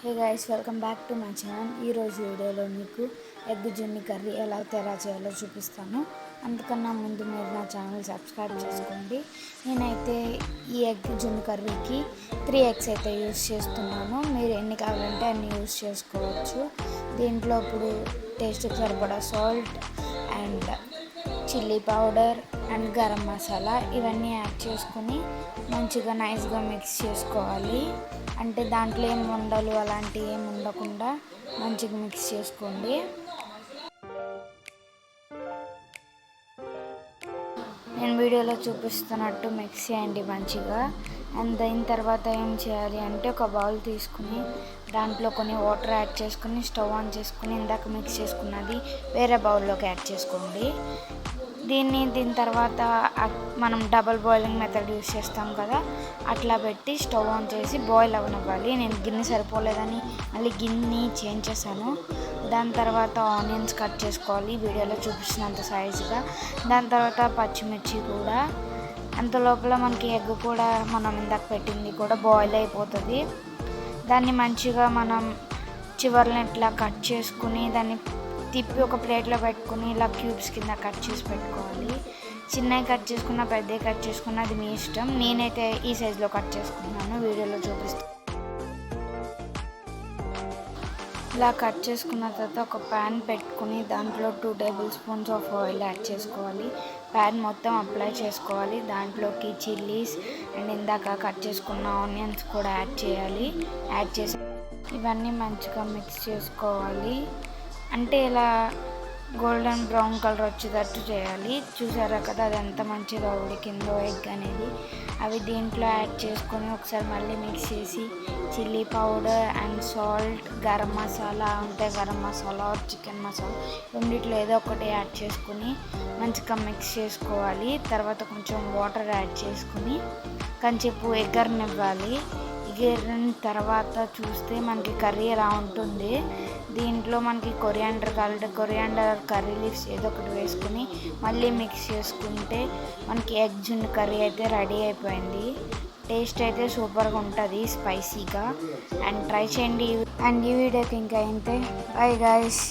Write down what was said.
Hey guys, welcome back to my channel. ఈరోజు వీడియోలో మీకు ఎగ్ జున్ను కర్రీ ఎలా తయారు చేయాలో చూపిస్తాను. అందుకన్నా ముందు మీరు నా ఛానల్ సబ్స్క్రైబ్ చేసుకోండి. నేనైతే ఈ ఎగ్ జున్ను కర్రీకి 3 ఎగ్స్ అయితే యూస్ చేస్తున్నాను. మీరు ఎన్ని కావాలంటే అన్ని యూస్ చేసుకోవచ్చు. దీంట్లో ఇప్పుడు టేస్ట్కి సరిపడా salt and chilli powder and garam masala ఇవన్నీ యాడ్ చేసుకొని మంచిగా నైస్గా మిక్స్ చేసుకోవాలి. అంటే దాంట్లో ఏం ఉండలు అలాంటివి ఏమి ఉండకుండా మంచిగా మిక్స్ చేసుకోండి. నేను వీడియోలో చూపిస్తున్నట్టు మిక్స్ చేయండి మంచిగా. అండ్ దాని తర్వాత ఏం చేయాలి అంటే ఒక బౌల్ తీసుకుని దాంట్లో కొన్ని వాటర్ యాడ్ చేసుకుని స్టవ్ ఆన్ చేసుకుని ఇందాక మిక్స్ చేసుకున్నది వేరే బౌల్లోకి యాడ్ చేసుకోండి. దీని తర్వాత మనం డబల్ బాయిలింగ్ మెథడ్ యూస్ చేస్తాం కదా, అట్లా పెట్టి స్టవ్ ఆన్ చేసి బాయిల్ అవ్వనివ్వాలి. నేను గిన్నె సరిపోలేదని మళ్ళీ గిన్నె చేంజ్ చేశాను. దాని తర్వాత ఆనియన్స్ కట్ చేసుకోవాలి వీడియోలో చూపించినంత సైజుగా. దాని తర్వాత పచ్చిమిర్చి కూడా. అంత లోపల మనకి ఎగ్ కూడా మనం ఇందాక పెట్టింది కూడా బాయిల్ అయిపోతుంది. దాన్ని మంచిగా మనం చివర్లో ఇట్లా కట్ చేసుకుని దాన్ని తిప్పి ఒక ప్లేట్లో పెట్టుకుని ఇలా క్యూబ్స్ కింద కట్ చేసి పెట్టుకోవాలి. చిన్నవి కట్ చేసుకున్న పెద్దవి కట్ చేసుకున్న అది మీ ఇష్టం. నేనైతే ఈ సైజులో కట్ చేసుకున్నాను, వీడియోలో చూపిస్తాను. ఇలా కట్ చేసుకున్న తర్వాత ఒక ప్యాన్ పెట్టుకుని దాంట్లో 2 table spoons of oil add చేసుకోవాలి. ప్యాన్ మొత్తం అప్లై చేసుకోవాలి. దాంట్లోకి చిల్లీస్ అండ్ ఇందాక కట్ చేసుకున్న ఆనియన్స్ కూడా యాడ్ చేయాలి. యాడ్ చేసి ఇవన్నీ మంచిగా మిక్స్ చేసుకోవాలి. అంటే ఇలా గోల్డెన్ బ్రౌన్ కలర్ వచ్చేటట్టు చేయాలి. చూసారా కదా అది ఎంత మంచిగా ఉడికిందో ఎగ్ అనేది. అవి దీంట్లో యాడ్ చేసుకొని ఒకసారి మళ్ళీ మిక్స్ చేసి chilli powder and salt, garam masala ఉంటే గరం మసాలా చికెన్ మసాలా రెండిట్లో ఏదో ఒకటి యాడ్ చేసుకుని మంచిగా మిక్స్ చేసుకోవాలి. తర్వాత కొంచెం వాటర్ యాడ్ చేసుకుని కొంచెంసేపు ఎగరనివ్వాలి. ఎగిరిన తర్వాత చూస్తే మనకి కర్రీ ఎలా ఉంటుంది. దీంట్లో మనకి కొరియాండర్ కర్రీ లీవ్స్ ఏదో ఒకటి వేసుకుని మళ్ళీ మిక్స్ చేసుకుంటే మనకి ఎగ్ జున్ను కర్రీ అయితే రెడీ అయిపోయింది. టేస్ట్ అయితే సూపర్గా ఉంటుంది, స్పైసీగా. అండ్ ట్రై చేయండి. అండ్ ఈ వీడియోకి ఇంకా అయితే బై గైస్.